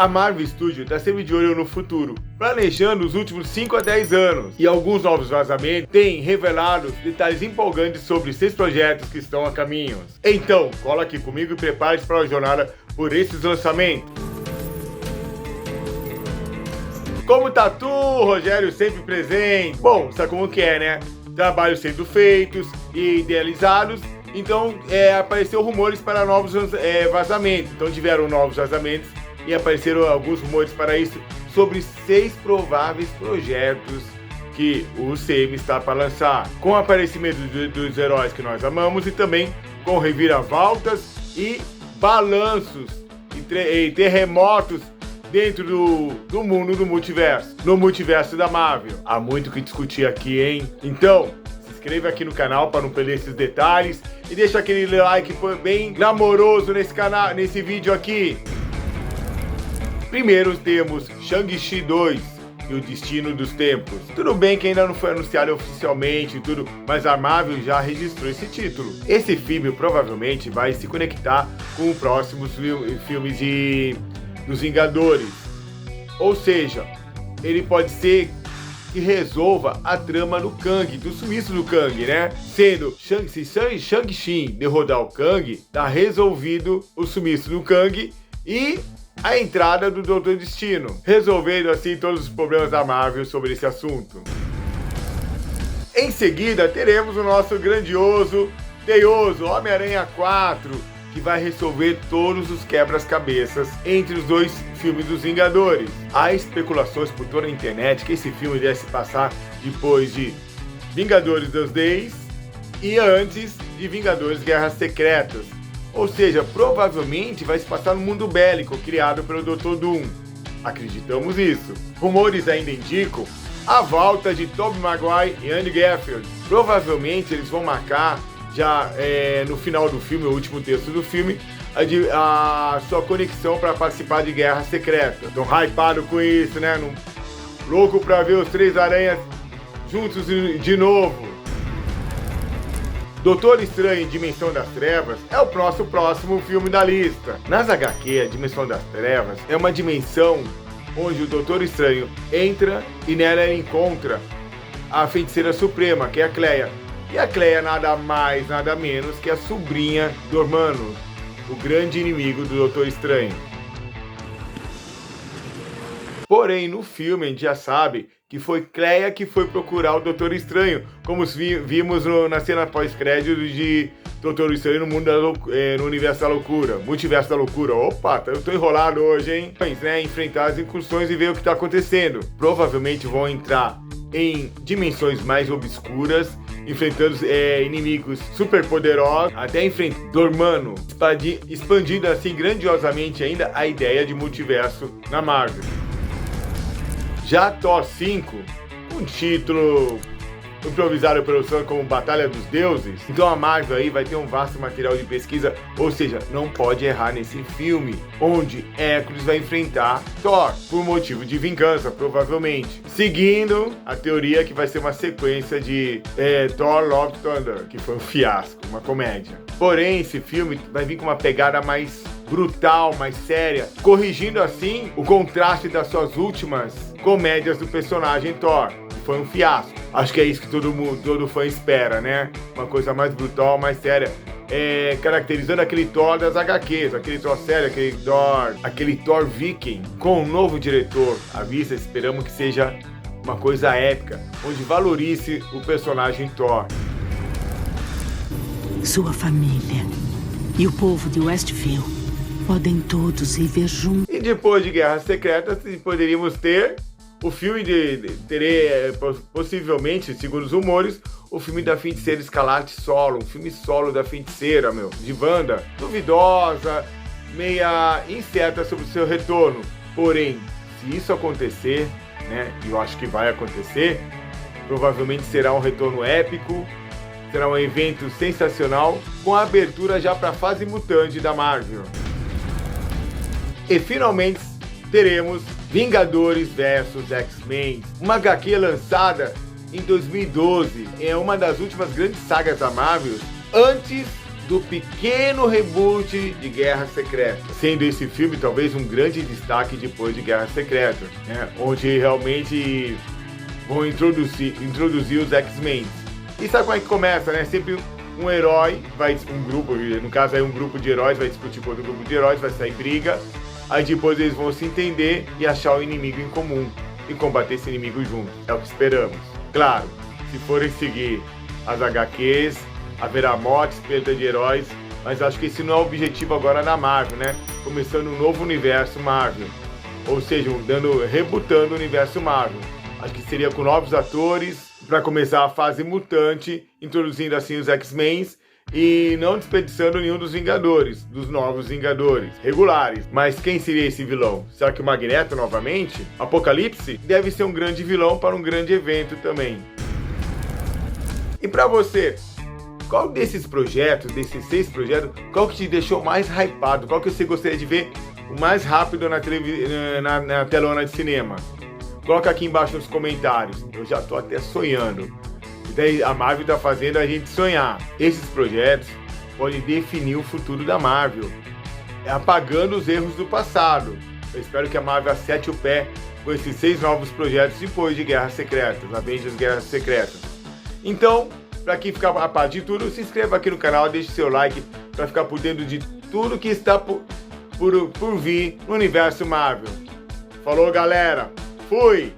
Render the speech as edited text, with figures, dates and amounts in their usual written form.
A Marvel Studios está sempre de olho no futuro, planejando os últimos 5 a 10 anos, e alguns novos vazamentos têm revelado detalhes empolgantes sobre 6 projetos que estão a caminho. Então, cola aqui comigo e prepare-se para a jornada por esses lançamentos. Como tá tu, Rogério, sempre presente? Bom, sabe como que é, né? Trabalhos sendo feitos e idealizados, então apareceram rumores para novos vazamentos. Então tiveram novos vazamentos e apareceram alguns rumores para isso sobre 6 prováveis projetos que o UCM está para lançar, com o aparecimento dos heróis que nós amamos e também com reviravoltas e balanços e terremotos dentro do mundo do multiverso, no multiverso da Marvel. Há muito o que discutir aqui, hein? Então, se inscreva aqui no canal para não perder esses detalhes e deixa aquele like bem glamouroso nesse vídeo aqui. Primeiro temos Shang-Chi 2 e o Destino dos Tempos. Tudo bem que ainda não foi anunciado oficialmente e tudo, mas a Marvel já registrou esse título. Esse filme provavelmente vai se conectar com os próximos filmes dos Vingadores. Ou seja, ele pode ser que resolva a trama do Kang, do sumiço do Kang, né? Sendo se Shang-Chi derrotar o Kang, tá resolvido o sumiço do Kang e a entrada do Doutor Destino, resolvendo assim todos os problemas da Marvel sobre esse assunto. Em seguida, teremos o nosso grandioso, teioso Homem-Aranha 4, que vai resolver todos os quebras-cabeças entre os 2 filmes dos Vingadores. Há especulações por toda a internet que esse filme deve se passar depois de Vingadores 2 e antes de Vingadores Guerras Secretas. Ou seja, provavelmente vai se passar no mundo bélico criado pelo Dr. Doom. Acreditamos nisso. Rumores ainda indicam a volta de Tobey Maguire e Andrew Garfield. Provavelmente eles vão marcar já no final do filme, o último terço do filme, a sua conexão para participar de Guerra Secreta. Estão hypado com isso, né? Louco para ver os 3 aranhas juntos de novo. Doutor Estranho em Dimensão das Trevas é o próximo filme da lista. Nas HQ, a Dimensão das Trevas é uma dimensão onde o Doutor Estranho entra e nela ele encontra a Feiticeira Suprema, que é a Cleia. E a Cleia nada mais, nada menos que a sobrinha do Dormammu, o grande inimigo do Doutor Estranho. Porém, no filme a gente já sabe que foi Cleia que foi procurar o Doutor Estranho, como vimos na cena pós-crédito de Doutor Estranho no universo da loucura, multiverso da loucura. Opa, eu tô enrolado hoje, hein? Enfrentar as incursões e ver o que tá acontecendo. Provavelmente vão entrar em dimensões mais obscuras, enfrentando inimigos super poderosos, até enfrentar Dormammu, expandindo assim grandiosamente ainda a ideia de multiverso na Marvel. Já Thor 5, um título improvisado pelo Sam como Batalha dos Deuses, então a Marvel aí vai ter um vasto material de pesquisa, ou seja, não pode errar nesse filme, onde Hércules vai enfrentar Thor, por motivo de vingança, provavelmente. Seguindo a teoria que vai ser uma sequência de Thor Love Thunder, que foi um fiasco, uma comédia. Porém, esse filme vai vir com uma pegada mais brutal, mais séria, corrigindo assim o contraste das suas últimas comédias do personagem Thor, que foi um fiasco. Acho que é isso que todo fã espera, né? Uma coisa mais brutal, mais séria, caracterizando aquele Thor das HQs, aquele Thor sério, aquele Thor Viking, com um novo diretor à vista. Esperamos que seja uma coisa épica, onde valorize o personagem Thor. Sua família e o povo de Westview podem todos viver juntos. E depois de Guerras Secretas, poderíamos ter o filme possivelmente, segundo os rumores, o filme da Feiticeira Escarlate solo, um filme solo da Feiticeira, de Wanda, duvidosa, meia incerta sobre o seu retorno. Porém, se isso acontecer, né, e eu acho que vai acontecer, provavelmente será um retorno épico, será um evento sensacional, com a abertura já para a fase mutante da Marvel. E finalmente teremos Vingadores vs X-Men, uma HQ lançada em 2012, é uma das últimas grandes sagas da Marvel, antes do pequeno reboot de Guerra Secreta, sendo esse filme talvez um grande destaque depois de Guerra Secreta, né? Onde realmente vão introduzir os X-Men. E sabe como é que começa, né? Sempre um herói, um grupo, no caso aí um grupo de heróis vai discutir com outro grupo de heróis, vai sair briga, aí depois eles vão se entender e achar o inimigo em comum e combater esse inimigo juntos. É o que esperamos. Claro, se forem seguir as HQs, haverá mortes, perda de heróis, mas acho que esse não é o objetivo agora da Marvel, né? Começando um novo universo Marvel, ou seja, rebutando o universo Marvel. Acho que seria com novos atores, para começar a fase mutante, introduzindo assim os X-Men e não desperdiçando nenhum dos Vingadores, dos novos Vingadores regulares. Mas quem seria esse vilão? Será que o Magneto novamente? Apocalipse deve ser um grande vilão para um grande evento também. E para você, qual desses projetos, desses 6 projetos, qual que te deixou mais hypado? Qual que você gostaria de ver o mais rápido na telona de cinema? Coloca aqui embaixo nos comentários. Eu já tô até sonhando. E daí a Marvel tá fazendo a gente sonhar. Esses projetos podem definir o futuro da Marvel, apagando os erros do passado. Eu espero que a Marvel acerte o pé com esses 6 novos projetos depois de Guerras Secretas, Avengers Guerras Secretas. Então, para quem ficar a par de tudo, se inscreva aqui no canal, deixe seu like para ficar por dentro de tudo que está por vir no universo Marvel. Falou, galera! Fui!